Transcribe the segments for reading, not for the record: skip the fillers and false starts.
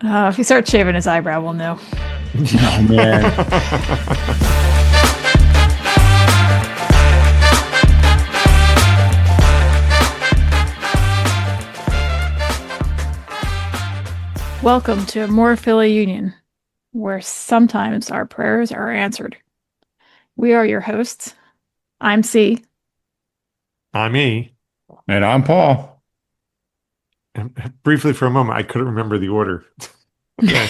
If he starts shaving his eyebrow, we'll know. Oh man. Welcome to amorephillyunion, where sometimes our prayers are answered. We are your hosts. I'm C. I'm E. And I'm Paul. And briefly for a moment, I couldn't remember the order. Okay.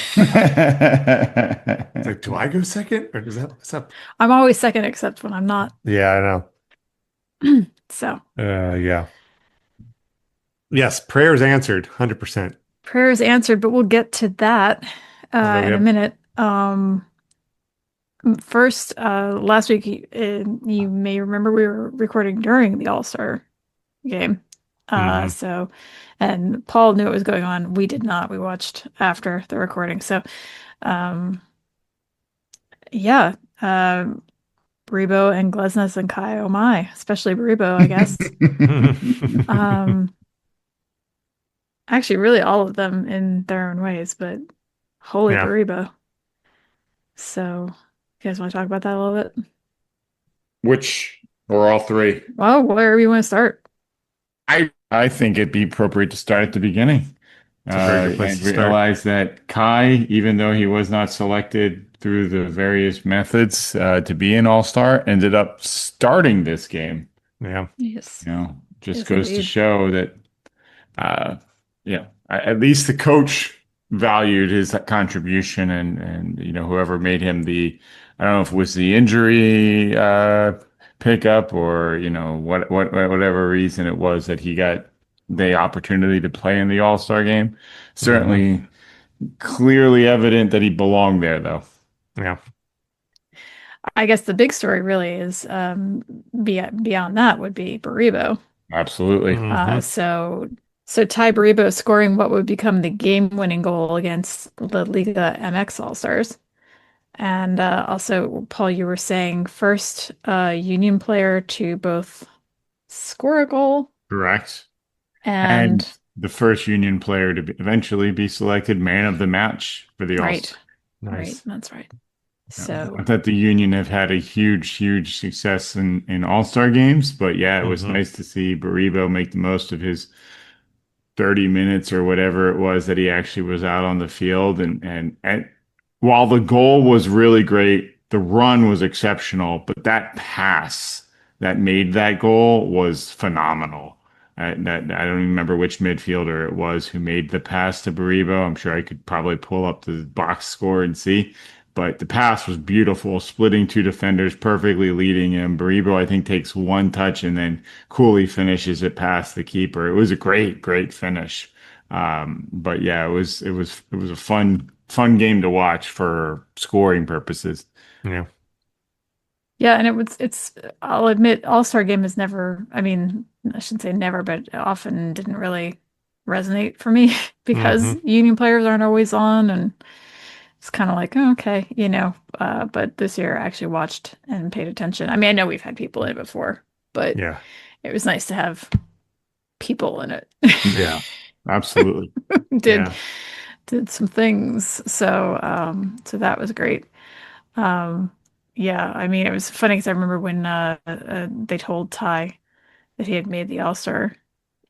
It's like, do I go second or does that what's up? I'm always second except when I'm not. Yeah, I know. So, Yeah. Yes, prayers answered, 100%. prayers answered, but we'll get to that Although, in a yep. minute. First, last week, you may remember we were recording during the All Star game. Mhm. And Paul knew what was going on. We did not. We watched after the recording. So, um, yeah, Baribo and Glesnes and Kai, oh my, especially Baribo, I guess. Um, Actually, really all of them in their own ways, but holy Yeah. Baribo. So, you guys want to talk about that a little bit? Which or all three? Well, wherever you want to start. I think it'd be appropriate to start at the beginning. It's a very good place And to start. realize that Kai, even though he was not selected through the various methods to be an all-star, ended up starting this game. Yeah. Yes. Just Yes, goes to indeed. show that, at least the coach valued his contribution and whoever made him I don't know if it was the injury pickup or whatever reason it was that he got the opportunity to play in the All-Star game. Mhm. Certainly, clearly evident that he belonged there, though. Yeah. I guess the big story really is beyond that would be Baribo. Absolutely. Uh, Mhm. so so Ty Baribo scoring what would become the game-winning goal against the Liga MX All Stars. And also, Paul, you were saying first Union player to both score a goal Correct. And and the first Union player to eventually be selected man of the match for the All-Star. right, right, Nice. that's right. Yeah. So I thought the Union have had a huge success in All-Star games, but yeah, it was Mhm. nice to see Baribo make the most of his 30 minutes or whatever it was that he actually was out on the field. And while the goal was really great, the run was exceptional, but that pass that made that goal was phenomenal. I don't even remember which midfielder it was who made the pass to Baribo. I'm sure I could probably pull up the box score and see. But the pass was beautiful, splitting two defenders, perfectly leading him. Baribo, I think, takes one touch and then coolly finishes it past the keeper. It was a great finish. But yeah, it was a fun game to watch for scoring purposes. Yeah. yeah, and it's I'll admit All-Star game is never, I mean, I shouldn't say never, but often didn't really resonate for me because Mhm. Union players aren't always on and it's kind of like, oh, okay, but this year I actually watched and paid attention. I mean, I know we've had people in it before, but Yeah. it was nice to have people in it. Yeah, absolutely. Did Yeah. did some things. So that was great. Um, yeah, I mean, it was funny because I remember when they told Ty that he had made the All-Star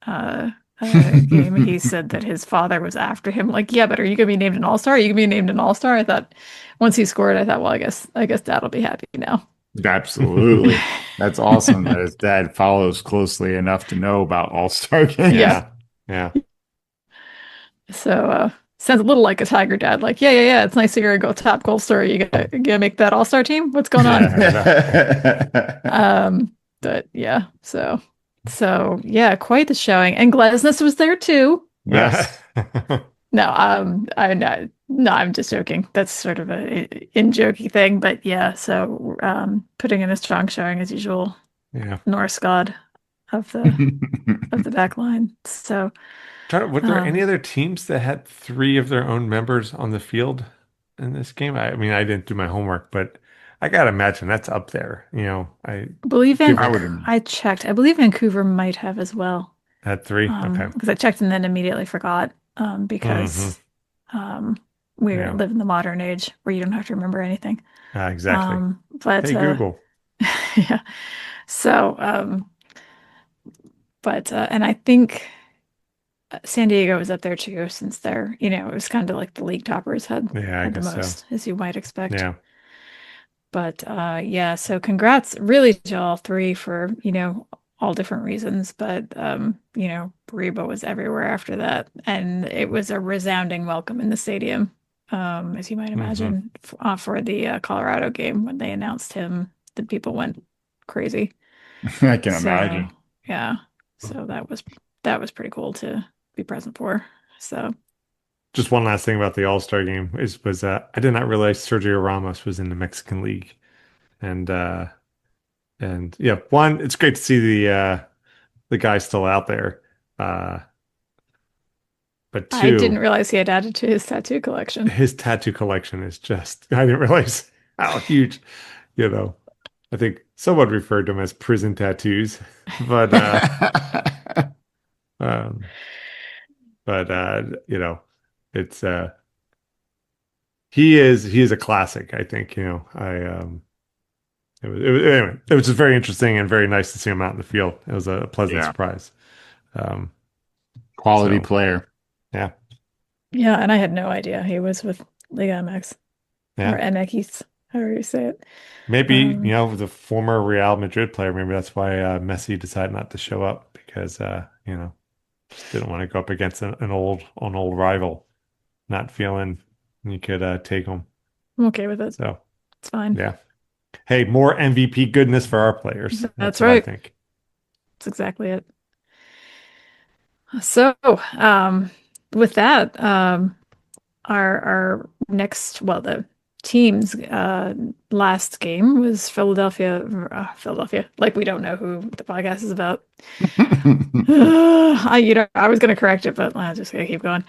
uh, game. He said that his father was after him. Like, yeah, but are you gonna be named an All-Star? Are you gonna be named an All-Star? I thought once he scored, I thought, well, I guess Dad'll be happy now. Absolutely. That's awesome that his dad follows closely enough to know about All-Star games. Yeah. Yeah. Yeah. So sounds a little like a Tiger dad. Like, yeah. It's nice to hear a top goal story. You gonna make that All-Star team? What's going on? Um, but yeah, so yeah, quite the showing. And Glesnes was there too. Yes. No, I no, I'm just joking. That's sort of a in jokey thing, but yeah. So putting in a strong showing as usual. Yeah. Norse god of the back line. So Were there any um, other teams that had three of their own members on the field in this game? I mean, I didn't do my homework, but I gotta imagine that's up there. I I believe give I a would. I checked. I believe Vancouver might have as well. had three. Okay. Because I checked and then immediately forgot. Hmm. Because Um, we Yeah. live in the modern age where you don't have to remember anything. Exactly. But Hey, Google. yeah. So, and I think San Diego was up there too, since they're, it was kind of like the league toppers Yeah, I had the guess so. most, as you might expect. Yeah. But yeah, so congrats really to all three for, all different reasons. But Reba was everywhere after that. And it was a resounding welcome in the stadium, as you might Hmm. imagine, for the Colorado game when they announced him, the people went crazy. I can So imagine. yeah. So that was pretty cool to be present for. So Just one last thing about the All Star game was I did not realize Sergio Ramos was in the Mexican League, and yeah, one, it's great to see the guy still out there, uh, but I didn't two, realize he had added to his tattoo collection. his tattoo collection is just I didn't realize how huge, you know. I think someone referred to them as prison tattoos, but um, it's he is a classic. I think I anyway, it was just very interesting and very nice to see him out in the field. It was a pleasant Yeah. surprise. Um, Quality so player. yeah, Yeah, and I had no idea he was with Liga MX or yeah. MX, however you say it. Maybe, Um, the former Real Madrid player, maybe that's why Messi decided not to show up because just didn't want to go up against an old rival, not feeling you could take him. I'm okay with it. So It's fine. yeah. Hey, more MVP goodness for our players. That's That's what I right. think. That's exactly it. So, with that, our next, well, the team's last game was Philadelphia. Like we don't know who the podcast is about. I was going to correct it, but I'm just going to keep going.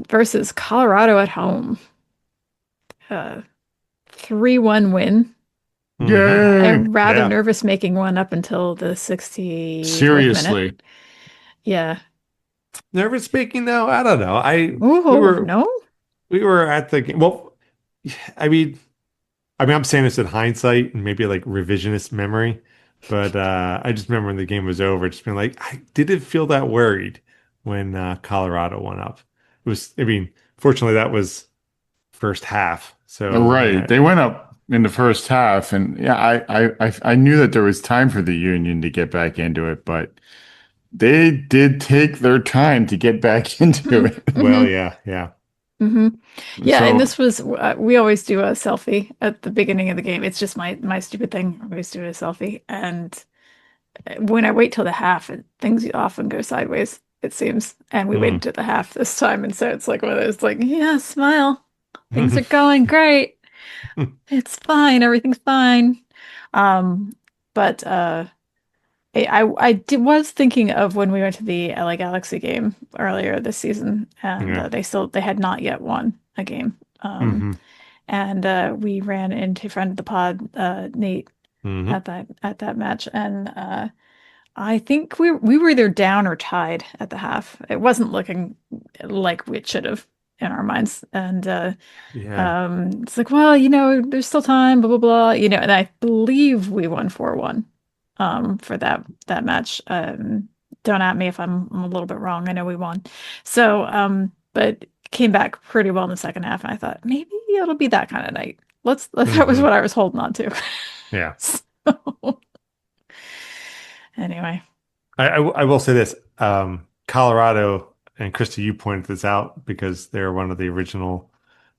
Versus Colorado at home. 3-1 win. A Yay. rather Yeah. nervous making one up until the 64th minute. Seriously. Yeah. Nervous speaking though, I don't know. We Oh, were no? we were at the game. Well, I mean, I'm saying this in hindsight and maybe like revisionist memory, but I just remember when the game was over, just being like, I didn't feel that worried when Colorado went up. I mean, fortunately, that was first half. So, Right. They went up in the first half, and yeah, I knew that there was time for the Union to get back into it, but they did take their time to get back into well, Mm-hmm. yeah, yeah. Hmm. it. Yeah, and So, this was we always do a selfie at the beginning of the game. It's just my stupid thing. I always do a selfie, and when I wait till the half, things often go sideways, it seems. And we waited Mm. to the half this time, and so it's like one of those like, yeah, smile. Things are going great. It's fine. Everything's fine. Um, but was thinking of when we went to the LA Galaxy game earlier this season, and Yeah. they had not yet won a game. Hmm. And we ran into friend of the pod, Nate, Hmm. at that match, and I think we were either down or tied at the half. It wasn't looking like it should have in our minds, and Yeah. it's like, well, there's still time, blah blah blah, and I believe we won 4-1 for that match. Don't at me if I'm a little bit wrong. I know we won. So, but came back pretty well in the second half, and I thought maybe it'll be that kind of night. That was Hmm. what I was holding on to. Yeah. So, anyway, I will say this. Colorado, and Krista, you pointed this out because they're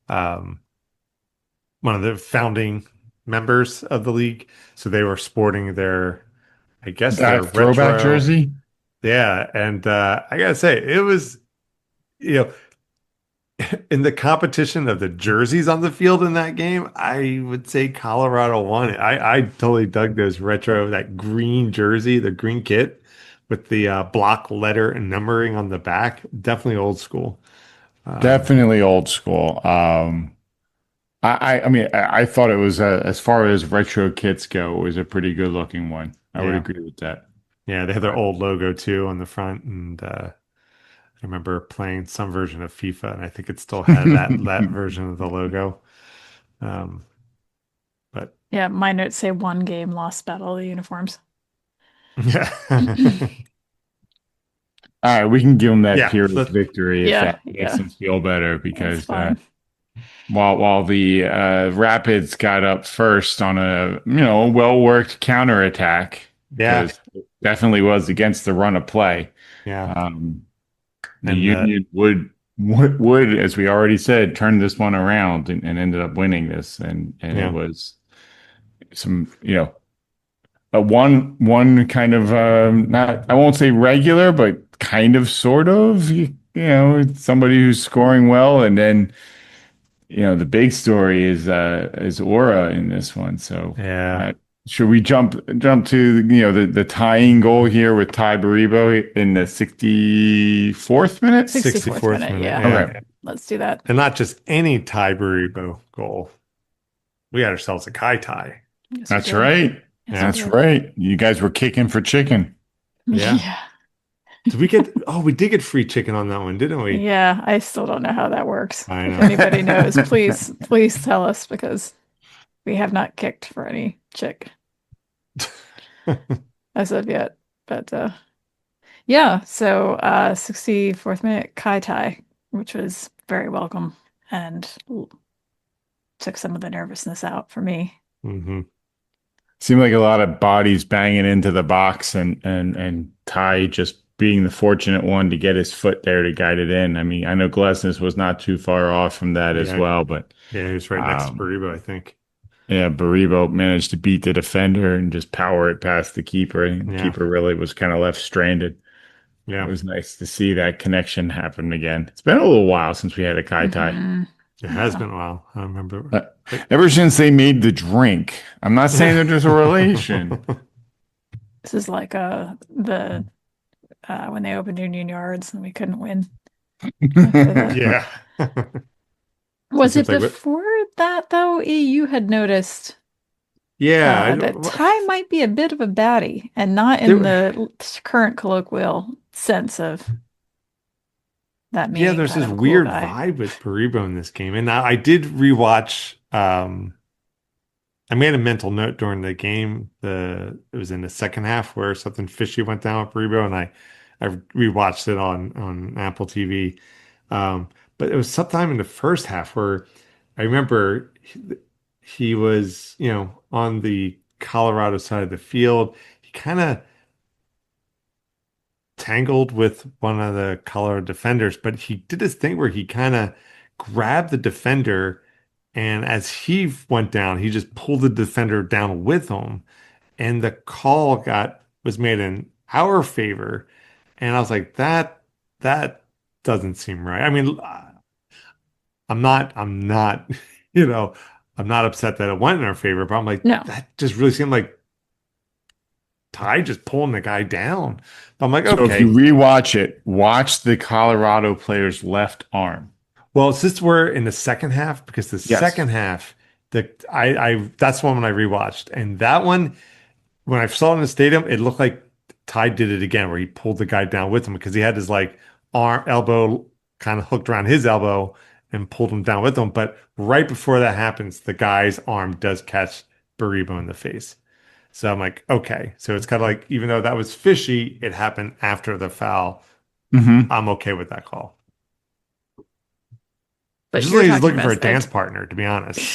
um, one of the founding members of the league. So they were sporting I guess their that throwback retro. jersey, Yeah. And I gotta say, it was, you know, in the competition of the jerseys on the field in that game, I would say Colorado won it. I totally dug that green jersey, the green kit with the block letter and numbering on the back. Definitely old school. Um, definitely old school. I mean, I thought it was as far as retro kits go, it was a pretty good looking one. I would yeah. agree with that. Yeah, they had their old logo too on the front, and I remember playing some version of FIFA, and I think it still had that version of the logo. Um, but Yeah, my notes say one game lost battle of the uniforms. yeah, All right, we can give them that yeah. Pyrrhic victory if Yeah, that makes yeah, them feel better that's because fine. while the Rapids got up first on a well-worked counterattack Yeah, because it definitely was against the run of play. yeah. Um, the And Union would, as we already said, turn this one around and ended up winning this, and it yeah, was some a one kind of not I won't say regular, but kind of sort of somebody who's scoring well, and then the big story is Aura in this one. So yeah. uh, should we jump to the tying goal here with Ty Baribo in the 64th minute? 64th 64th minute, minute, yeah. yeah. Okay, Let's do that. And not just any tie Baribo goal. We had ourselves a Kai-Tai. Yes, we that's did. right. Yes, we Yeah, That's did. right. You guys were kicking for chicken. yeah. Yeah. Did we get? Oh, we did get free chicken on that one, didn't we? Yeah, I still don't know how that works. I If know. anybody knows, please tell us because we have not kicked for any chick as of yet. But yeah, so 64th minute Kai-Tai, which was very welcome and took some of the nervousness out for me. hmm Seemed like a lot of bodies banging into the box and Ty just being the fortunate one to get his foot there to guide it in. I mean, I know Glesnes was not too far off from that as Yeah, well, but yeah. He was right next to um, Baribo, I think. yeah, Baribo managed to beat the defender and just power it past the keeper. And the Yeah, keeper really was kind of left stranded. It yeah. was nice to see that connection happen again. It's been a little while since we had a Kai Tai. It has Yeah. been a while. I remember. Uh, Like, Ever since they made the drink, I'm not saying yeah, that there's a relation. This is like the when they opened Union Yards and we couldn't win after that. yeah. So it Was seems it like what? before that though, E, you had noticed Yeah, that Ty might be a bit of a baddie and not in there. the current colloquial sense of that Yeah, meaning there's kind this of a cool weird guy. vibe with Baribo in this game, and I did rewatch. I made a mental note during the game. It was in the second half where something fishy went down with Baribo, and I rewatched it on Apple TV. But it was sometime in the first half where I remember he was, on the Colorado side of the field. He kind of tangled with one of the Colorado defenders, but he did this thing where he kind of grabbed the defender, and as he went down, he just pulled the defender down with him, and the call got was made in our favor, and I was like, that doesn't seem right. I mean, I'm not, you know, I'm not upset that it went in our favor, but I'm like, No, that just really seemed like Ty just pulling the guy down. But I'm like, So if you okay. rewatch it, watch the Colorado player's left arm. Well, since we're in the second half, because the Yes. second half, I that's one when I rewatched, and that one when I saw it in the stadium, it looked like Ty did it again, where he pulled the guy down with him because he had his like arm elbow kind of hooked around his elbow and pulled him down with him. But right before that happens, the guy's arm does catch Baribo in the face. So I'm like, okay, so it's kind of like even though that was fishy, it happened after the foul. Hmm. I'm okay with that call. but Just you're like he's talking looking for about a dance partner, to be honest.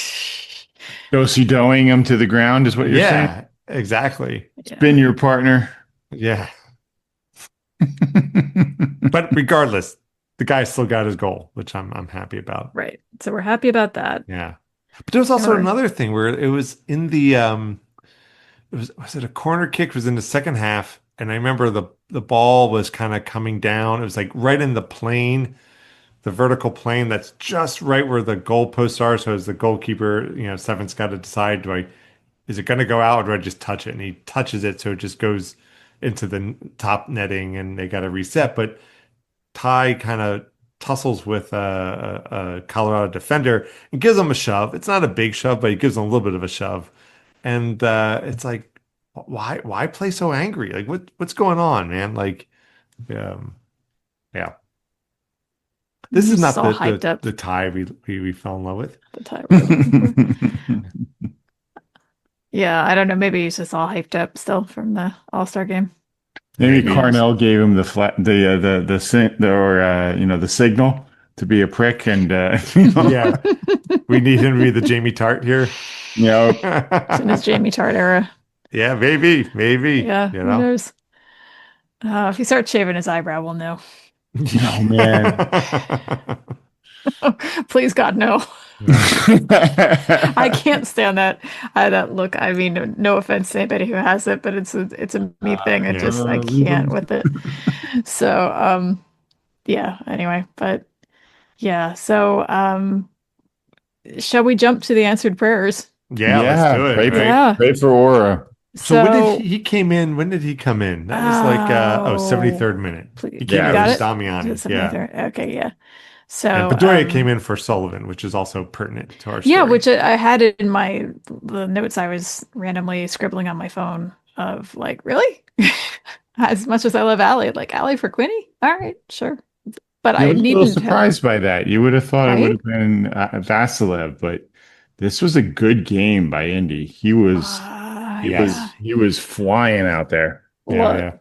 Josie doing him to the ground is what you're saying? Yeah, exactly. yeah, Spin your partner. Yeah. But regardless, the guy still got his goal, which I'm happy about. right. So we're happy about that. Yeah. But there was And also we're another thing where it was in the was it a corner kick? It was in the second half, and I remember the ball was kind of coming down. It was like right in the plane, the vertical plane that's just right where the goalposts are. So as the goalkeeper, Seven's got to decide, is it going to go out or do I just touch it? And he touches it, so it just goes into the top netting, and they got to reset. But Ty kind of tussles with a Colorado defender and gives him a shove. It's not a big shove, but he gives him a little bit of a shove. And it's like, why play so angry? Like, what's going on, man? Like, um, yeah. This He's is just not all hyped up. the tie we fell in love with. The tie we're looking for. Yeah, I don't know. Maybe he's just all hyped up still from the All Star game. Maybe Maybe. Knows? Carnell gave him the signal to be a prick, and Yeah, we need him to be the Jamie Tart here. you know, It's in his Jamie Tart era. Yeah, maybe, Yeah, you who know. knows? If he starts shaving his eyebrow, we'll know. oh man. Please, God, no. Yeah. I can't stand that look. I mean, no offense to anybody who has it, but it's a me thing. Yeah. I Leave can't him. with it. So, yeah. Anyway, but yeah. So, shall we jump to the answered prayers? Yeah, let's Yeah, do it, pray for right? Yeah. pray for Aura. So when did So, he came in? When did he come in? That was like 73rd oh, minute. please, He came you Yeah, it in got for was. it? Is it Damiani. Yeah. 73rd? Okay, yeah. And So, Bedoya came in for Sullivan, which is also pertinent to our yeah, story. which I had it in the notes I was randomly scribbling on my phone of like, really? As much as I love Allie, like Allie for Quinny? All right, sure. But I I was a little needed to have, surprised by that. You would have thought it would right? have been Vasilev, but this was a good game by Indy. He was Yeah. Yes. he was flying out there. Yeah, Look, yeah.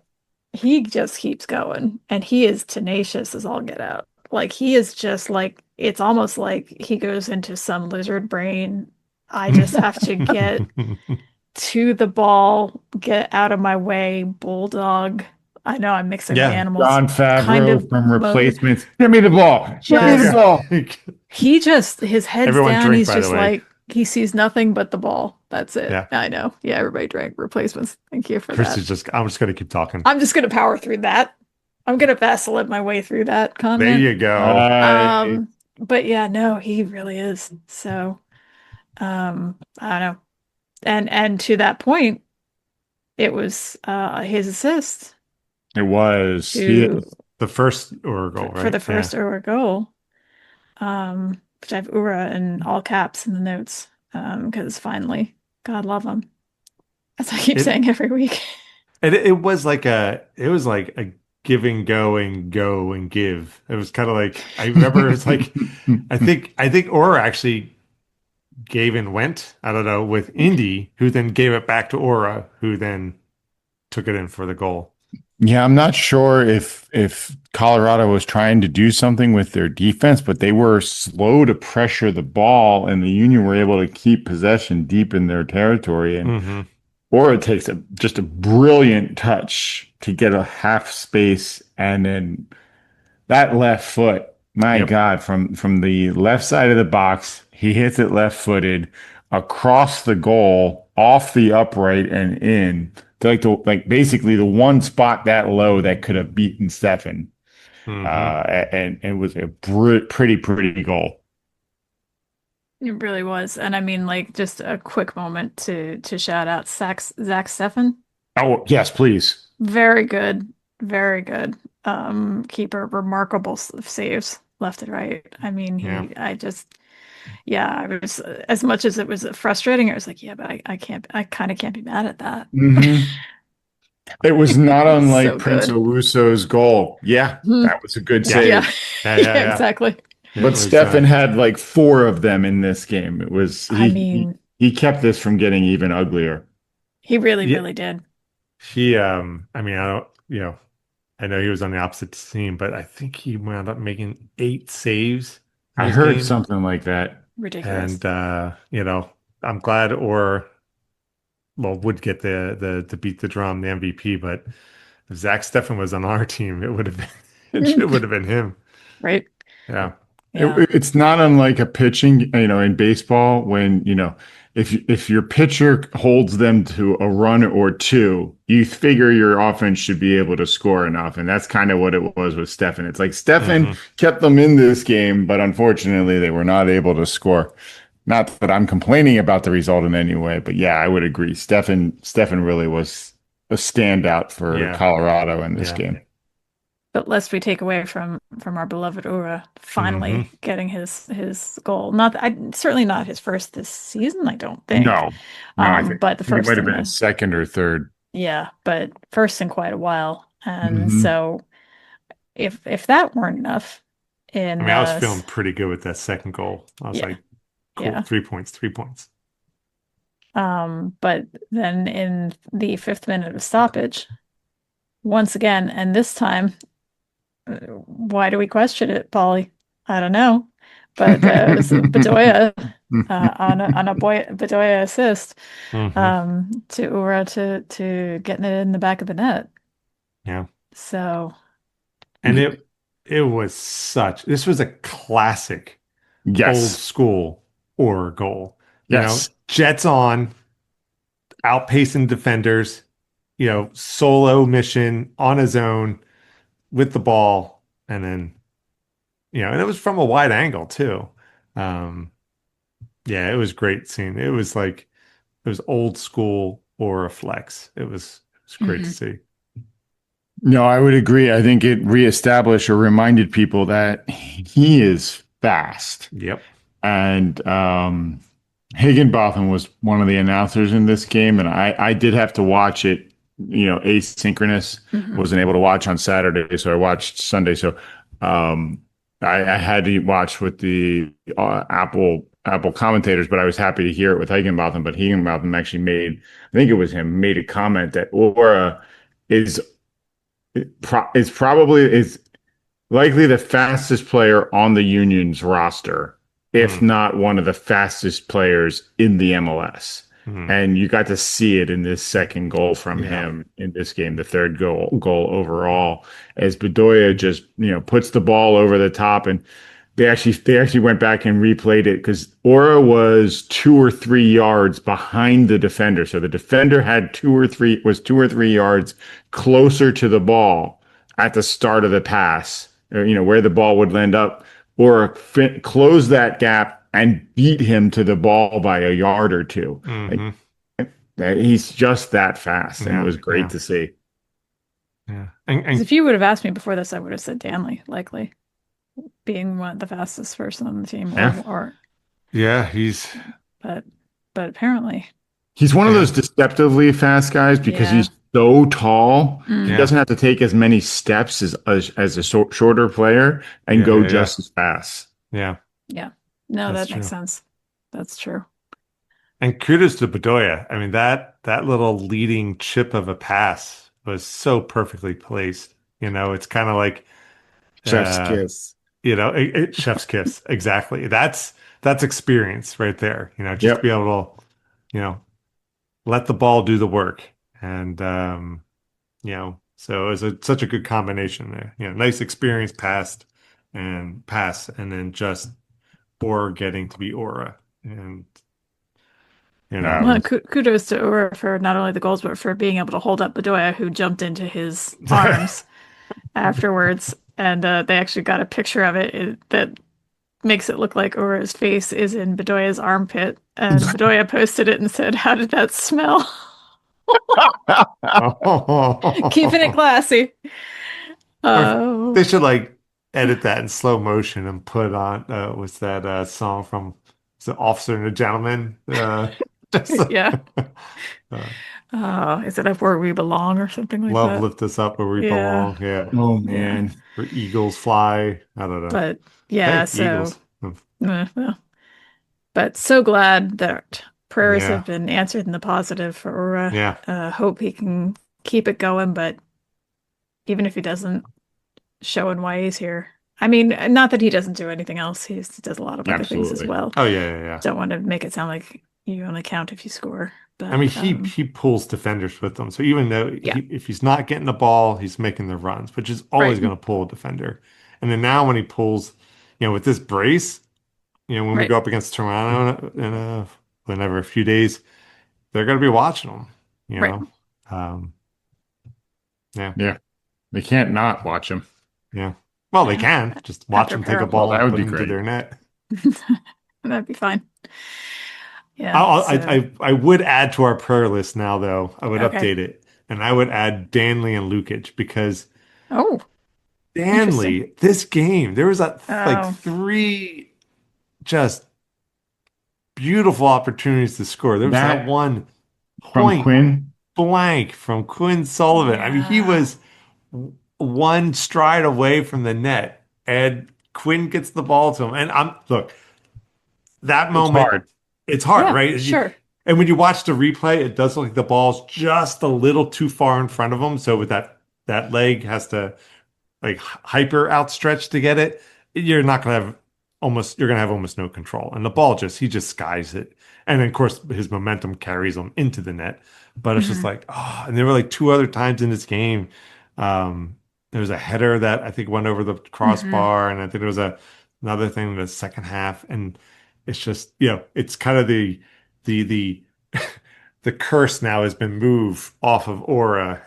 he just keeps going and he is tenacious as all get out. Like he is just like it's almost like he goes into some lizard brain. I just have to get to the ball, get out of my way, bulldog. I know I'm mixing the Yeah. animals John kind Favreau of from mode. Replacements. Give me the ball. Give me the Just ball. he just his head's Everyone down. drink, He's by the just way. like he sees nothing but the ball. That's it. Yeah. I know. Yeah, everybody drank replacements. Thank you for Chris that. is just, I'm just going to keep talking. I'm just gonna power through that. I'm gonna vacillate my way through that There comment. you go. I But yeah, no, he really is. So, I don't know. And to that point, it was his assist it was he to The first Oracle, for right? the Yeah. first Uhre goal. Which I have Uhre in all caps in the notes. Because finally, God love him. As I keep It saying every week. it was like a giving, go and give. It was kind of like I remember it's like I think Aura actually gave and went. I don't know with Indy, who then gave it back to Aura, who then took it in for the goal. Yeah, I'm not sure if Colorado was trying to do something with their defense, but they were slow to pressure the ball, and the Union were able to keep possession deep in their territory. And Hmm. Aura takes just a brilliant touch to get a half space, and then that left foot, my Yep. God, from the left side of the box, he hits it left-footed across the goal, off the upright and in. To like basically the one spot that low that could have beaten Stefan. Hmm. And it was a pretty goal. It really was. And I mean, like, just a quick moment to shout out Zach Steffen. Oh, yes, please. Very good. Very good. Keeper, remarkable saves left and right. I mean, Yeah. yeah, I was, as much as it was frustrating, I was like, yeah, but I kind of can't be mad at that. Hmm. It was not unlike So Prince good. Owusu's goal. Yeah, Mhm. that was a good Yeah. Yeah. save. Yeah. Yeah, Yeah. Yeah. exactly. It But was. Stefan had like four of them in this game. It was I he mean, he kept this from getting even uglier. he really, Yeah. really did. He. I mean, I don't. I know he was on the opposite team, but I think he wound up making 8 saves in I this heard game. something like that. Ridiculous. And I'm glad would get the beat the drum, the MVP, but if Zach Steffen was on our team, it would have been it would have been him. Right? Yeah. Yeah. It's not unlike a pitching, in baseball when, if your pitcher holds them to a run or two, you figure your offense should be able to score enough. And that's kind of what it was with Stefan. It's like Stefan Hmm. kept them in this game, but unfortunately they were not able to score. Not that I'm complaining about the result in any way, but yeah, I would agree. Stefan really was a standout for Yeah. Colorado in this Yeah. game. But lest we take away from our beloved Uhre Hmm. finally getting his goal. Certainly not his first this season, I don't think. No, no, I think But the it first might have in been a a second or third. yeah, but first in quite a while. And Hmm. so if that weren't enough, I in mean, I was feeling pretty good with that second goal. I was yeah, like, cool, yeah. 3 points, 3 points. But then in the fifth minute of stoppage, once again, and this time, why do we question it, Polly? I don't know. But it was Bedoya on a Bedoya assist Hmm. to Uhre to getting it in the back of the net. Yeah. So And it was this was a classic old Yes. school or goal. Yes. Jets on, outpacing defenders, solo mission on his own with the ball, and then, and it was from a wide angle too. Um, yeah, it was great seeing. It was old school or a flex. It was great to mhm. see. No, I would agree. I think it reestablished or reminded people that he is fast. Yep. And Higginbotham was one of the announcers in this game, and I did have to watch it, asynchronous. Mhm. Wasn't able to watch on Saturday, so I watched Sunday. So um, I had to watch with the Apple commentators, but I was happy to hear it with Higginbotham. But Higginbotham actually I think it was him, made a comment that Aura is is likely the fastest player on the Union's roster, if Mm, not one of the fastest players in the MLS. mm. And you got to see it in this second goal from Yeah. him in this game, the third goal overall, as Bedoya just, puts the ball over the top. And they actually went back and replayed it because Aura was 2 or 3 yards behind the defender. So the defender had 2 or 3 yards closer to the ball at the start of the pass, or, where the ball would land up, or close that gap and beat him to the ball by a yard or two. Like Hmm. he's just that fast, and it Yeah. was great Yeah. to see. Yeah. Because if you would have asked me before this, I would have said Danley, likely being one the fastest person on the team, Yeah. or Yeah, he's but but apparently, He's one of yeah. those deceptively fast guys because yeah. he's so tall. He Mm, Yeah. doesn't have to take as many steps as a shorter player and Yeah. go Yeah. Yeah. just as fast. Yeah. yeah. No, That's that makes true. sense. That's true. And kudos to Bedoya. I mean, that little leading chip of a pass was so perfectly placed. It's kind of like Chef's uh, kiss. chef's kiss. Exactly. That's experience right there. Just to be Yep. able to, let the ball do the work. And so it was such a good combination there. Nice experience pass, and then just Aura getting to be Aura. And you know, Well, kudos to Ura for not only the goals, but for being able to hold up Bedoya, who jumped into his arms afterwards. And they actually got a picture of that makes it look like Ura's face is in Bedoya's armpit. And Bedoya posted it and said, "How did that smell?" Keeping it classy. or Oh, they should like edit that in slow motion and put on what's that song from the Officer and a Gentleman? Just yeah. uh, Is it up where we belong or something like Love that? lift us up where we Yeah. belong. Yeah. Oh Yeah. man. Where eagles fly. I don't know. But yeah, Hey, so eagles. Hmm. well, but so glad that prayers have Yeah. been answered in the positive for Ura. Yeah. Hope he can keep it going, but even if he doesn't, showing why he's here. I mean, not that he doesn't do anything else. He does a lot of other things as Absolutely. well. Oh yeah, yeah, yeah. Don't want to make it sound like you only count if you score, I but mean, he pulls defenders with him. So even though yeah, if he's not getting the ball, he's making the runs, which is always right, going to pull a defender. And then now when he pulls, with this brace, when we right, go up against Toronto whenever a few days, they're going to be watching him. You right. know, um, yeah, Yeah. They can't not watch him. yeah. Well, they Yeah. can just watch After him take a Pearl, Well, ball that and would put be it into great. their net. that'd be fine. Yeah. So I would add to our prayer list now, though. I would okay. update it, and I would add Danley and Lukic because Oh, interesting. Danley, this game, there was like Oh, three just beautiful opportunities to score. There was that That one from point Quinn. blank from Quinn Sullivan. I mean, he yeah. was one stride away from the net, and Quinn gets the ball to him. And look, that It's moment, hard. it's hard, Yeah, right? sure. And when you watch the replay, it does look like the ball's just a little too far in front of him. So with that leg has to like hyper outstretched to get it, you're gonna have almost no control. And the ball he just skies it. And then of course his momentum carries him into the net. But it's just Hmm. like, oh, and there were like two other times in this game. Um, there was a header that I think went over the Hmm. crossbar, and I think there was another thing in the second half. And it's just, it's kind of the the curse now has been moved off of Aura,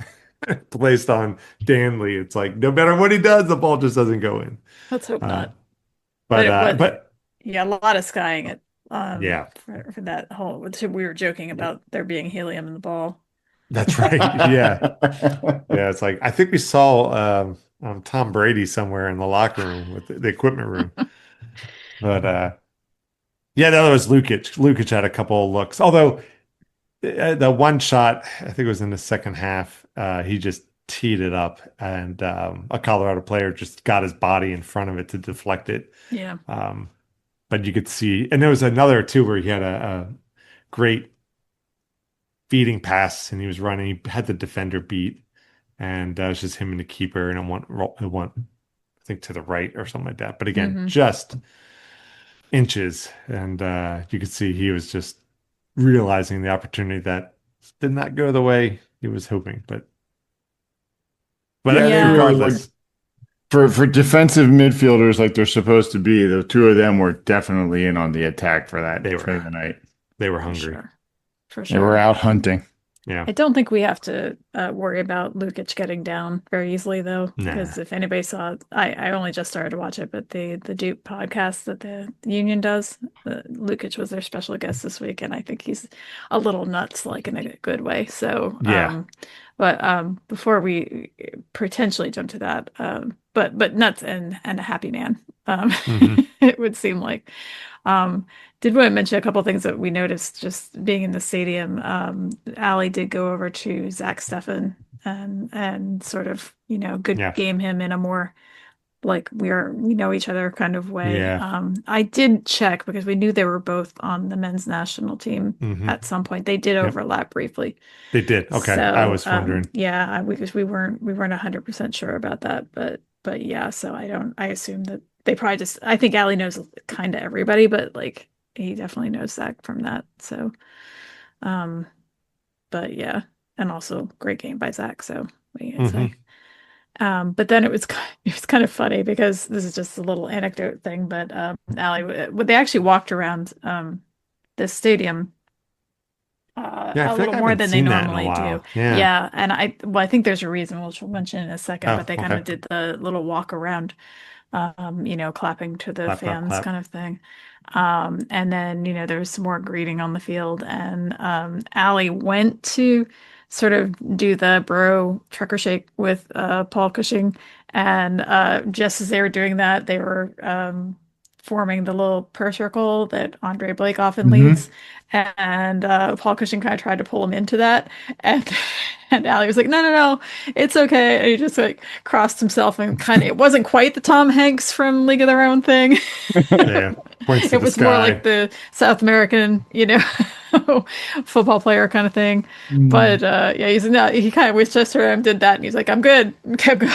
placed on Danley. It's like no matter what he does, the ball just doesn't go in. Let's hope Uh, not. But but it was, but yeah, a lot of skying it yeah, for that whole, we were joking about there being helium in the ball. that's right. Yeah, yeah. It's like I think we saw Tom Brady somewhere in the locker room with the equipment room. But yeah, the other was Lukic. Lukic had a couple of looks, although the one shot I think it was in the second half. He just teed it up, and a Colorado player just got his body in front of it to deflect it. Yeah. Um, but you could see, and there was another too where he had a great feeding pass, and he was running. He had the defender beat, and it was just him and the keeper, and it went, I think, to the right or something like that. But again, Hmm. just inches, and you could see he was just realizing the opportunity that did not go the way he was hoping. But Yeah, they Yeah. really like regardless, for defensive midfielders like they're supposed to be. The two of them were definitely in on the attack for they that were for the night. they were For hungry. sure. For They were sure. out hunting. Yeah, I don't think we have to worry about Lukic getting down very easily, though, nah, because if anybody saw, I only just started to watch it, but the Duke podcast that the Union does, Lukic was their special guest this week, and I think he's a little nuts, like in a good way. So, yeah, but before we potentially jump to that, but nuts and a happy man, hmm it would seem like. Um, did want to mention a couple of things that we noticed just being in the stadium. Allie did go over to Zach Steffen and sort of, good yeah, game him in a more like we know each other kind of way. yeah, I did check because we knew they were both on the men's national team hmm at some point. They did yep, overlap briefly. they did. Okay, I So was wondering. yeah, because we weren't 100% sure about that, but yeah, so I assume that they probably just I think Allie knows kind of everybody, but like he definitely knows Zach from that. So um but yeah, and also great game by Zach, so what are you gonna say? hmm But then it was kind of funny because this is just a little anecdote thing, but Allie, they actually walked around this stadium Yeah, I a feel like little I more haven't than they seen that in a normally do. while. Yeah. Yeah, and I think there's a reason, which we'll mention in a second, but Oh, they kind okay. of did the little walk around, clapping to the Clap, clap, fans clap. kind of thing. And then, there was some more greeting on the field, and Allie went to sort of do the bro trucker shake with Paul Cushing, and just as they were doing that, they were forming the little prayer circle that Andre Blake often leads. Hmm. And Paul Cushing kind of tried to pull him into that. And and Allie was like, no, no, no, it's okay. And he just like crossed himself and it wasn't quite the Tom Hanks from League of Their Own thing. Yeah. Points to It the was more like sky. the South American, football player kind of thing. But yeah, he kind of Westchester and did that. And he's like, I'm good. And kept going.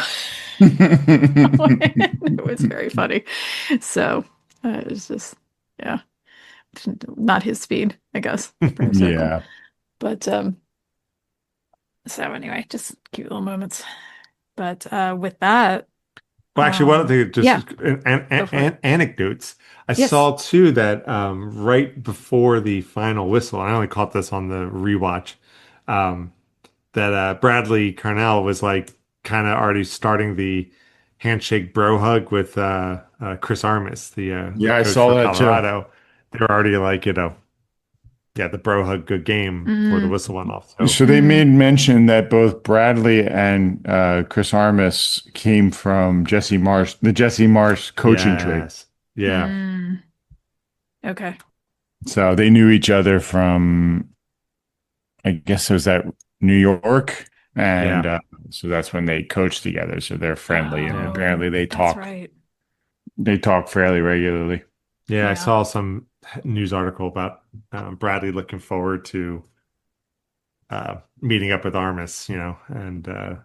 It was very funny. So it was just, yeah, not his speed, I guess, prayer circle. Yeah. But so anyway, just cute little moments. But with that, Well, actually, one of the just yeah, go for it. anecdotes. I Yes. saw too that right before the final whistle, I only caught this on the rewatch, um, that Bradley Carnell was like kind of already starting the handshake bro hug with Chris Armas, the Yeah, I coach saw for that too. Colorado. They're already like, yeah, the bro hug good game before the Mm, whistle went off. So So they mm, made mention that both Bradley and Chris Armas came from Jesse Marsh, the Jesse Marsh coaching tree. yes, yeah, mm. Okay. So they knew each other from, I guess it was at New York. And yeah, so that's when they coached together. So they're friendly. And yeah. Oh, apparently they that's talk right. They talk fairly regularly. Yeah, I Yeah. saw some news article about Bradley looking forward to meeting up with Armis, and that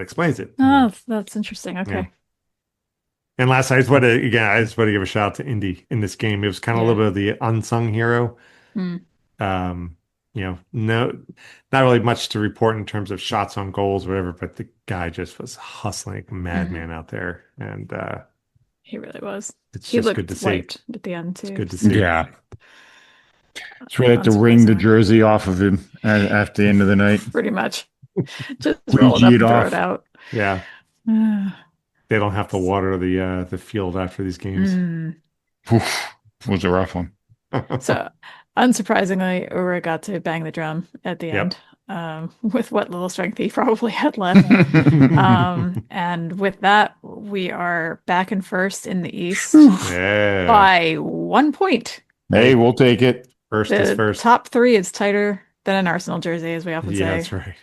explains it. Oh, that's interesting. Yeah. Okay. And last, I just want to give a shout out to Indy in this game. It was kind of a Yeah. little bit of the unsung hero. Mm. Um, no, not really much to report in terms of shots on goals or whatever, but the guy just was hustling like a Hmm. madman out there, and He really was. it's He just good to looked see. wiped at the end It's too, good to see. so Yeah. It's really had to wring the unsurprisingly. jersey off of him after the end of the night. Pretty much. Just roll it Ouija up it and throw it off. out. Yeah, they don't have to water the field after these games. Mm. Oof, was a rough one. So, unsurprisingly, Uhre got to bang the drum at the end, Yep. with what little strength he probably had left. And with that, we are back in first in the East Whew. Yeah. by 1 point. Hey, Hey, we'll take it. first is The first. top three is tighter than an Arsenal jersey, as we often Yeah, say. that's right.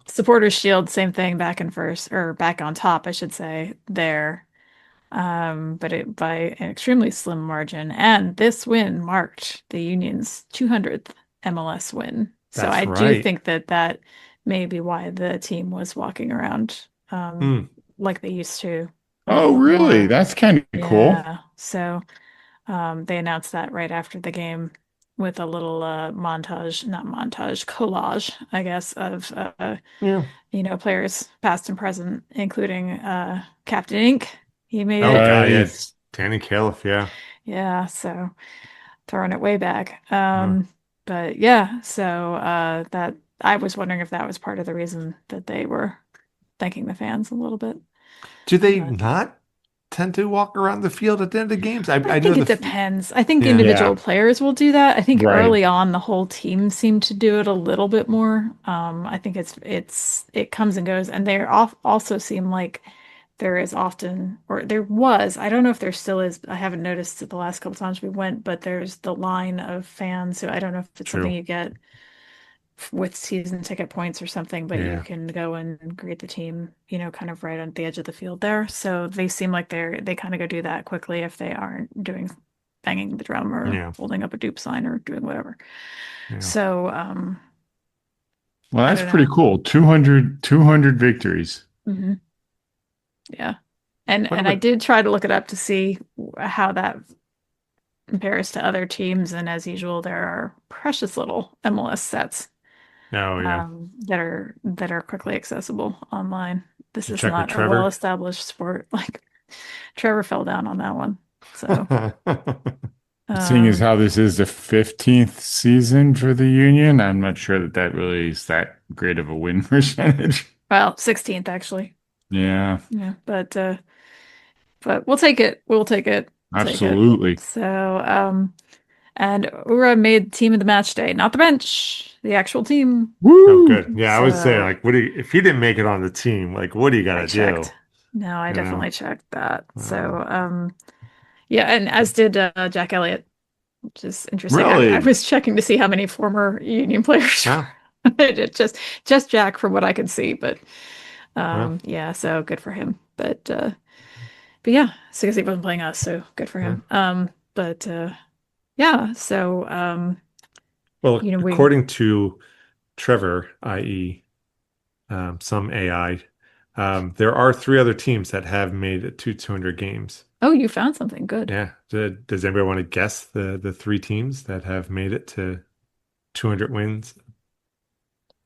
Supporters Shield, same thing, back in first, or back on top, I should say, there. But it by an extremely slim margin. And this win marked the Union's 200th MLS win. So That's I do right. think that that may be why the team was walking around Hmm. like they used to a little Oh, bit really? more. That's kind of cool. Yeah. So they announced that right after the game with a little montage, not montage, collage, I guess, of Yeah. players past and present, including Captain Ink. He made Oh it. God, yeah. Nice. Danny Califf, yeah. Yeah, so throwing it way back. Huh. But yeah, so that I was wondering if that was part of the reason that they were thanking the fans a little bit. Do they But not tend to walk around the field at the end of games? I I I know think it depends. I think yeah. individual Yeah, players will do that. I think right. early on the whole team seemed to do it a little bit more. I think it comes and goes, and they also seem like there is often, or there was, I don't know if there still is. I haven't noticed it the last couple times we went, but there's the line of fans who I don't know if it's something True. you get with season ticket points or something, but you Yeah. can go and greet the team, kind of right on the edge of the field there. So they seem like they kind of go do that quickly if they aren't doing banging the drum or Yeah. holding up a dupe sign or doing whatever. Yeah. So Well, I that's don't pretty know. cool. 200 victories. Hmm. Yeah. And I What did try to look it up to see how that compares to other teams, and as usual, there are precious little MLS sets Oh yeah. that are quickly accessible online. Did This you is check with not a Trevor? well-established sport. Like Trevor fell down on that one. So, Seeing as um, how this is the 15th season for the Union, I'm not sure that that really is that great of a win percentage. well, 16th actually. Yeah, Yeah, but we'll take it. We'll take it. Take it. absolutely. So, and Ura made team of the match day, not the bench, the actual team. Oh, Woo! good. Yeah, I would say So like, if he didn't make it on the team, like, what do you I gotta do? checked. No, I You know? definitely checked that. Uh, So, yeah, and as did Jack Elliott, which is interesting. I Really? was checking to see how many former Union players well, were. It just Jack from what I could see, but well, yeah, so good for him. But yeah, so because he wasn't playing us, so good for yeah. him. But yeah, so Well, we according to Trevor, i.e., some AI, there are three other teams that have made it to 200 games. oh, you found something good. Yeah. Does anybody want to guess the three teams that have made it to 200 wins?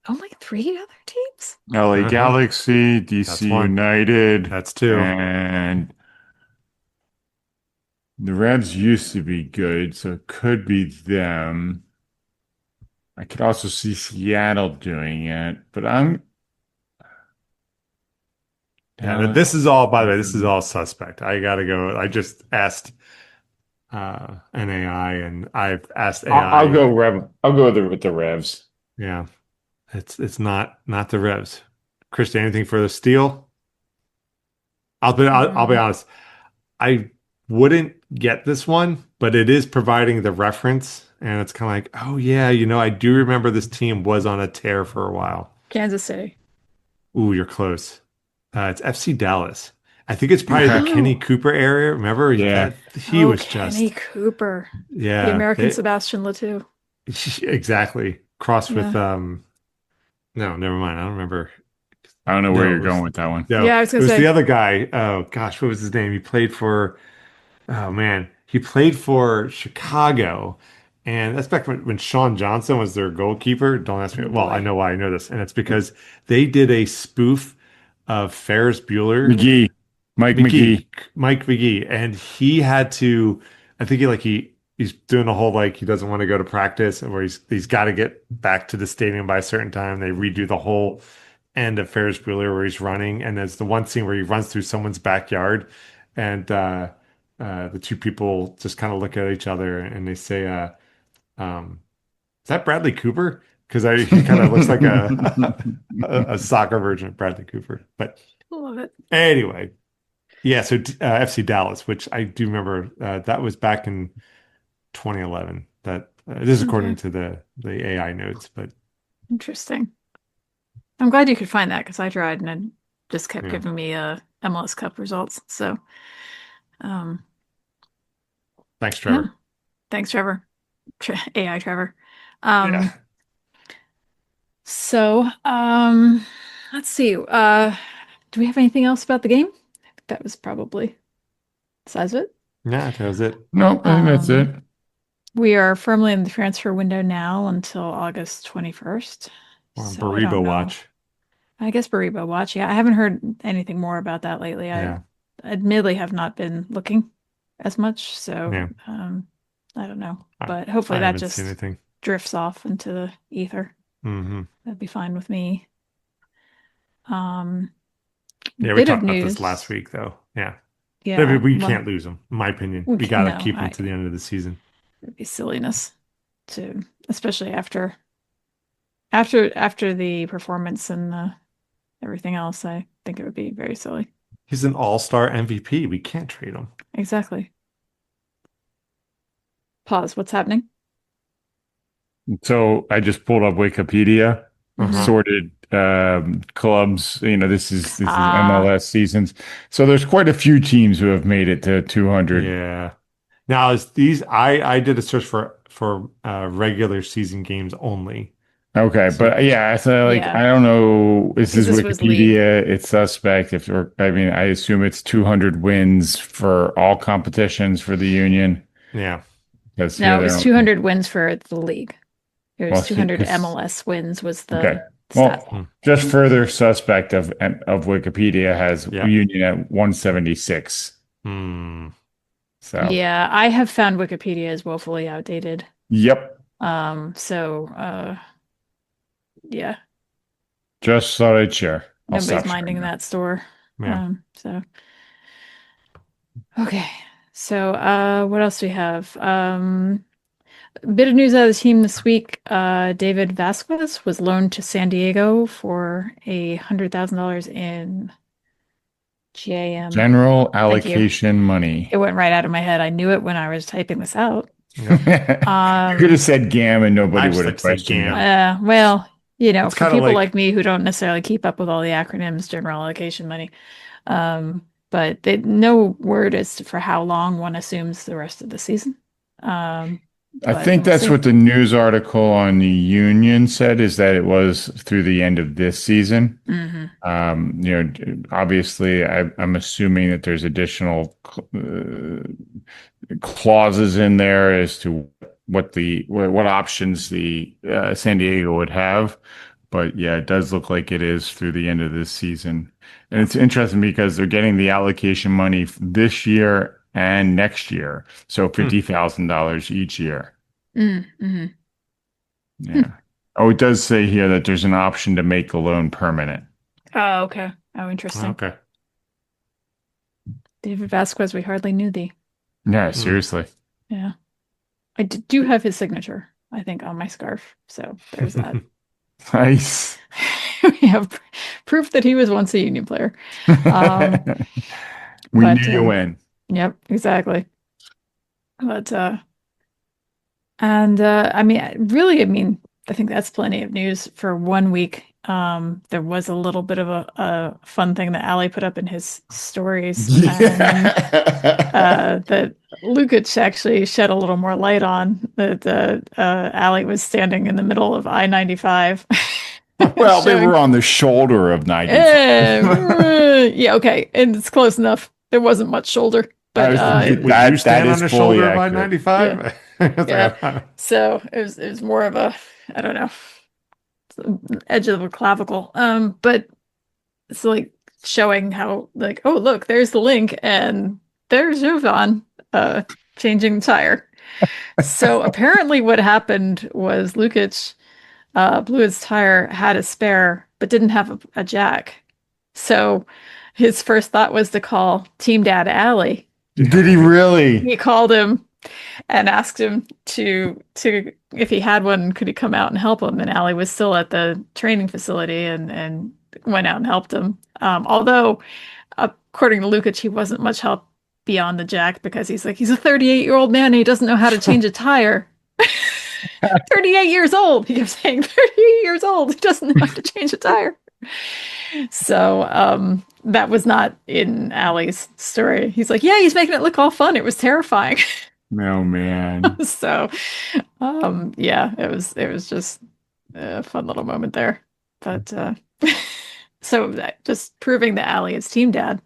Only three other teams? LA Uh-huh. Galaxy, That's DC one. United, That's two. and the Revs used to be good, so it could be them. I could also see Seattle doing it, but I'm Yeah, but Dallas. this is all, by the way, this is all suspect. I gotta go. I just asked an AI, and I've asked I'll AI. go Rev. I'll go with the Revs. Yeah, it's not the Revs. Christian, anything for the steal? I'll be Mm, honest. I wouldn't get this one, but it is providing the reference, and it's kind of like, oh yeah, I do remember this team was on a tear for a while. Kansas City. Ooh, you're close. It's FC Dallas. I think it's probably the Kenny Oh, Cooper area. Remember, Yeah. he oh, was Kenny just, Cooper, the yeah, American Sebastian Latou. exactly. Crossed with, Yeah. no, never mind. I don't remember. I don't know where No, you're going with that one. Yeah, I was it gonna was the say. other guy. Oh gosh, what was his name? He played for, oh man, he played for Chicago. And that's back when Sean Johnson was their goalkeeper. Don't ask me. Oh Well, I boy. know why I know this. And it's because they did a spoof of Ferris Bueller. McGee, Mike McGee, McGee. Mike McGee, and he had to. I think he's doing a whole like he doesn't want to go to practice, and where he's got to get back to the stadium by a certain time. They redo the whole end of Ferris Bueller where he's running, and there's the one scene where he runs through someone's backyard, and the two people just kind of look at each other and they say, "Is that Bradley Cooper?" Because he kind of looks like a soccer version of Bradley Cooper. But Love it. anyway. Yeah, so FC Dallas, which I do remember, that was back in 2011. That this is according Okay. to the AI notes, but Interesting. I'm glad you could find that because I tried and it just kept yeah, giving me MLS Cup results. So, um, thanks, yeah. Trevor. Thanks, Trevor. AI Trevor. Yeah, Um, so, let's see. Do we have anything else about the game? I think that was probably the size of it. yeah, that was it. Nope, I think that's it. Um, we are firmly in the transfer window now until August 21st. We're on So I don't Baribo know. watch. I guess Baribo Watch. Yeah, I haven't heard anything more about that lately. I Yeah, admittedly have not been looking as much, so yeah, I don't know. I, But hopefully I that haven't seen just anything. drifts off into the ether. Hmm. That'd be fine with me. Um, Yeah, we bit of talked about this last news. week, though. Yeah, I Yeah, mean, we well, can't lose them, in my opinion. we We can, got to no, keep them to the end of the season. it'd be silliness to, especially after the performance and everything else. I think it would be very silly. He's an all-star MVP. We can't trade him. Exactly. Pause. What's happening? So I just pulled up Wikipedia, Hmm. Uh-huh. sorted clubs. This is Ah, MLS seasons. So there's quite a few teams who have made it to 200. Yeah. Now is these I did a search for regular season games only. Okay, So but yeah, so like yeah, I don't know. This because is this was league. Wikipedia. It's suspect. If or I mean, I assume it's 200 wins for all competitions for the union yeah. because No, here it they was don't. 200 wins for the league. It was Well, 200 because MLS wins was okay. the stat. Well, Hmm. just further suspect of Wikipedia has Yeah. union at 176. Hmm. So, Yeah, I have found Wikipedia is woefully outdated. yep. So yeah, Just thought I'd share. I'll nobody's stop sharing minding now. that store. Yeah. So okay. So what else do we have? A bit of news out of the team this week. David Vasquez was loaned to San Diego for $100,000 in GAM. General Thank you. allocation It money. went right out of my head. I knew it when I was typing this out. Yep. You could have Um, said GAM and I nobody just would like have to say questioned you. GAM. well, It's for kind of people like like me who don't necessarily keep up with all the acronyms, general allocation money. But no word as to for how long one assumes the rest of the season. Um, I but think we'll that's see. what the news article on the Union said is that it was through the end of this season. Hmm. Obviously, I'm assuming that there's additional clauses in there as to what options the San Diego would have. But yeah, it does look like it is through the end of this season. And Yeah. it's interesting because they're getting the allocation money this year and next year. So hmm. $50,000 each year. Mm-hmm. Yeah. Oh, it does say here that there's an option to make the loan permanent. Oh, okay. Oh, interesting. Okay. David Vasquez, we hardly knew thee. Yeah, Hmm. seriously. Yeah. Do have his signature, I think, on my scarf. So there's that. Nice. We have proof that he was once a Union player. Um, We knew but you win. yep, exactly. But and I mean, really, I mean, I think that's plenty of news for one week There was a little bit of a fun thing that Ali put up in his stories, and Yeah. that Lukic actually shed a little more light on that Ali was standing in the middle of I-95 Well, they showing were on the shoulder of 95. yeah, okay, and it's close enough. There wasn't much shoulder, I but was, Would you that stand on is the fully shoulder of accurate. yeah, I-95? It's yeah. like, I don't So it was more of a, I don't know, edge of a clavicle. But it's like showing how like, oh look, there's the link and there's Jovan uh changing the tire. So apparently what happened was Lukic blew his tire, had a spare, but didn't have a jack. So his first thought was to call Team Dad Alley. Did he know. really? He called him and asked him to if he had one, could he come out and help him? And Allie was still at the training facility and went out and helped him. Although according to Lukic, he wasn't much help beyond the jack because he's a 38-year-old man and he doesn't know how to change a tire. 38 years old. He kept saying 38 years old. He doesn't know how to change a tire. So that was not in Allie's story. He's like, yeah, he's making it look all fun. It was terrifying. No, man. So yeah, it was just a fun little moment there. But so just proving that Allie is team dad,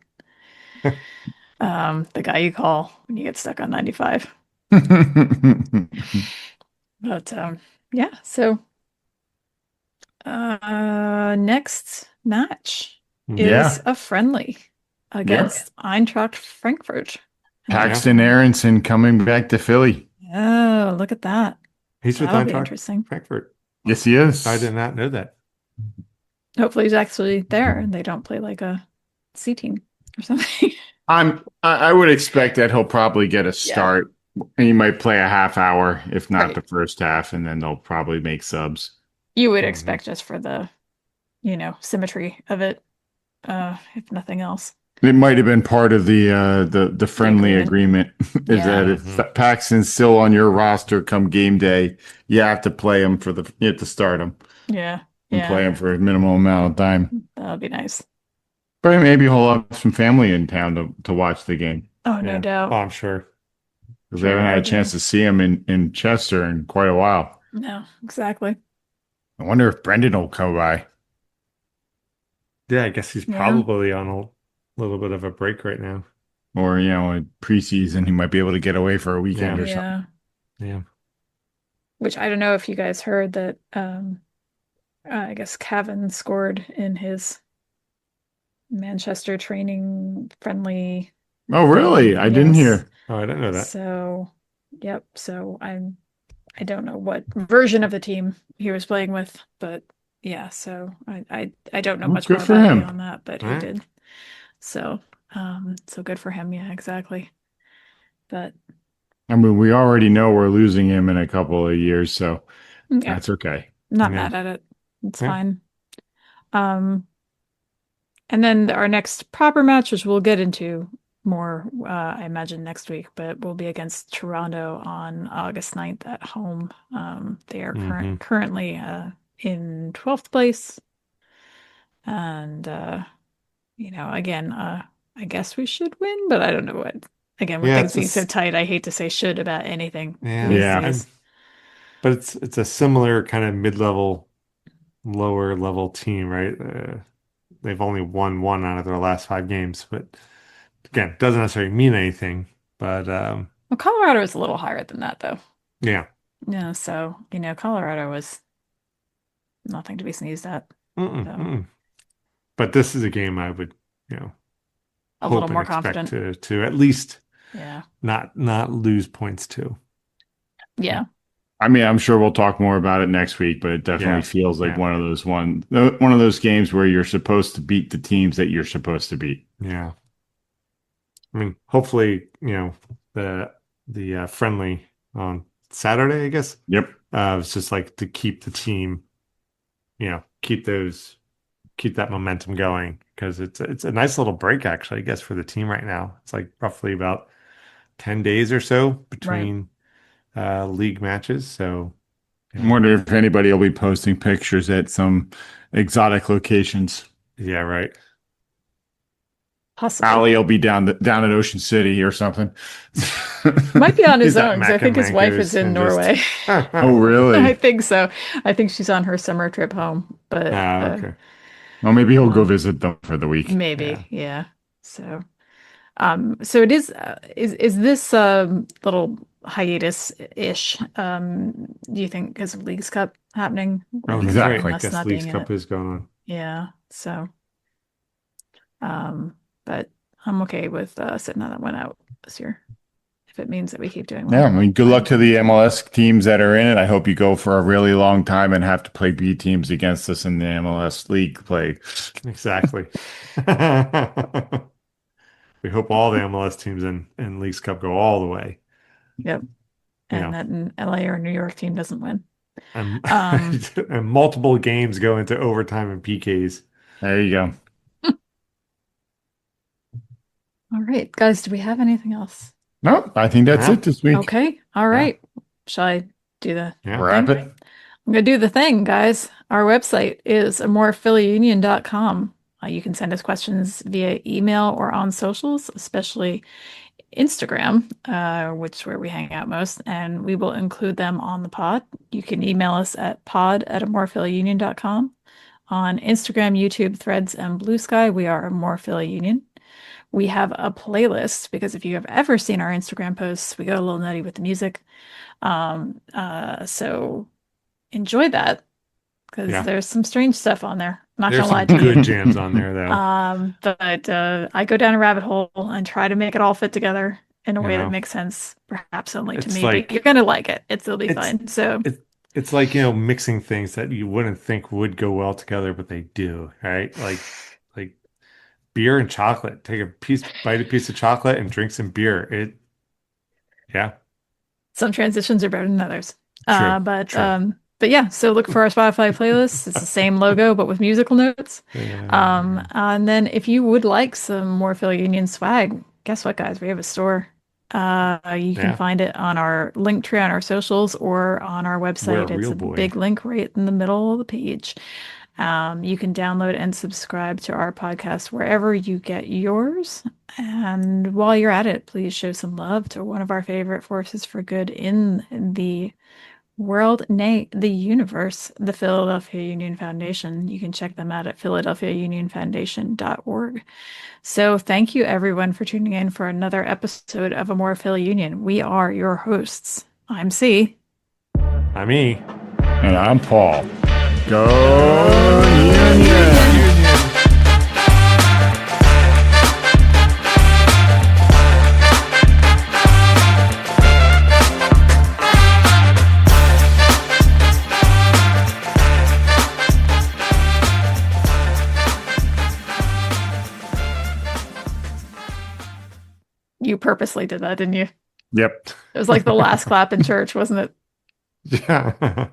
the guy you call when you get stuck on 95. But yeah, so next match is Yeah. a friendly Yep. against Eintracht Frankfurt. Yeah. Paxton Aronson coming back to Philly. Oh, look at that. He's with That'll be Eintracht interesting. Frankfurt. Yes, he I is. did not know that. Hopefully he's actually there and they don't play like a C team or something. I would expect that he'll probably get a Yeah, start. He might play a half hour, if not right. the first half, and then they'll probably make subs. You would Hmm. expect just for the, symmetry of it, if nothing else. It might have been part of the The friendly agreement. agreement is Yeah, that Hmm. if Paxton's still on your roster come game day, you have to play him you have to start him yeah, and yeah. play him for a minimal amount of time. That would be nice. But maybe he'll have some family in town to watch the game Oh, no Yeah. Oh, doubt. I'm sure. because they Sure haven't had a chance imagine. to see him in Chester in quite a while. No, exactly. I wonder if Brendan will come by. Yeah, I guess he's Yeah, probably on a little bit of a break right now. Or, in preseason, he might be able to get away for a weekend Yeah. or something. yeah. Yeah. Which I don't know if you guys heard that. I guess Cavan scored in his Manchester training friendly Oh, really? thing. I didn't Yes. hear. Oh, I didn't know that. So, yep. So I don't know what version of the team he was playing with, but yeah. So I don't know Well, much good more for about it him. beyond that, but All he right. did. So so good for him. Yeah, exactly. But I mean, we already know we're losing him in a couple of years, so yeah, that's okay. not Yeah. mad at it. It's Yeah. fine. Um, and then our next proper match, which we'll get into more, I imagine next week, but will be against Toronto on August 9th at home. They are Hmm. currently in 12th place. And again, I guess we should win, but I don't know what. Again, with Yeah, things being so tight, I hate to say should about anything yeah, these Yeah. I'm, days. but it's a similar kind of mid-level, lower level team, right? They've only won one out of their last five games, but again, doesn't necessarily mean anything. But Well, Colorado is a little higher than that, though. yeah. Yeah, so Colorado was nothing to be sneezed at. Mm-mm, So mm-mm. But this is a game I would, you know, a little hope and more expect confident. to at least Yeah. not lose points to. Yeah. I mean, I'm sure we'll talk more about it next week, but it definitely Yeah, feels like yeah, one of those games where you're supposed to beat the teams that you're supposed to beat. yeah. I mean, hopefully, the friendly on Saturday, I guess. Yep. It's just like to keep the team, keep that momentum going because it's a nice little break actually, I guess, for the team right now. It's like roughly about 10 days or so Right. between league matches. So you I know. wonder if anybody will be posting pictures at some exotic locations. Yeah, right. Possibly. Ali will be down at Ocean City or something. Might be on his He's at own because I Mac and think his wife is Manco's in and just Norway. Oh, I really? think so. I think she's on her summer trip home, but okay. Well, maybe he'll go um, visit them for the week. Yeah. maybe, yeah. So, so it is this little hiatus-ish, do you think because of Leagues Cup happening Oh, with that's right. Exactly. us Guess not being Leagues in it? Cup is going on. Yeah. So, but I'm okay with sitting on that one out this year if it means that we keep doing Yeah, I well. mean, good luck Fine. to the MLS teams that are in it. I hope you go for a really long time and have to play B teams against us in the MLS league play. Exactly. We hope all the MLS teams in Leagues Cup go all the way. Yep. You And know, that an LA or New York team doesn't win. and, Um, and multiple games go into overtime and PKs. There you go. all right, guys, do we have anything else? No, I think that's Yeah. it this week. Okay. All Yeah. right. Shall I do the Yeah. Wrap thing? it. I'm going to do the thing, guys. Our website is amorephillyunion.com. You can send us questions via email or on socials, especially Instagram, which is where we hang out most, and we will include them on the pod. You can email us at pod@amorephillyunion.com. On Instagram, YouTube, Threads, and Bluesky, we are amorephillyunion. We have a playlist because if you have ever seen our Instagram posts, we go a little nutty with the music. So enjoy that because Yeah. there's some strange stuff on there. Not There's gonna lie some to good you. jams on there though. But I go down a rabbit hole and try to make it all fit together in a You way that know, makes sense, perhaps only to it's me, but you're like gonna like it. It'll be it's fine. So it's it's like, you know, mixing things that you wouldn't think would go well together, but they do, right? Like beer and chocolate. Take a bite a piece of chocolate and drink some beer. Yeah, some transitions are better than others. true, Uh, but true. um, but yeah, so look for our Spotify playlist. It's the same logo but with musical notes. And then if you would like some more Philly Union swag, guess what, guys? We have a store. You can Yeah, find it on our link tree on our socials or on our we're a website. It's real a boy. big link right in the middle of the page. You can download and subscribe to our podcast wherever you get yours. And while you're at it, please show some love to one of our favorite forces for good in the world, nay, the universe, the Philadelphia Union Foundation. You can check them out at philadelphiaunionfoundation.org. So thank you everyone for tuning in for another episode of A More Philly Union. We are your hosts. I'm C. I'm E. And I'm Paul. Go Union! Union. You purposely did that, didn't you? Yep. It was like the last clap in church, wasn't it? Yeah.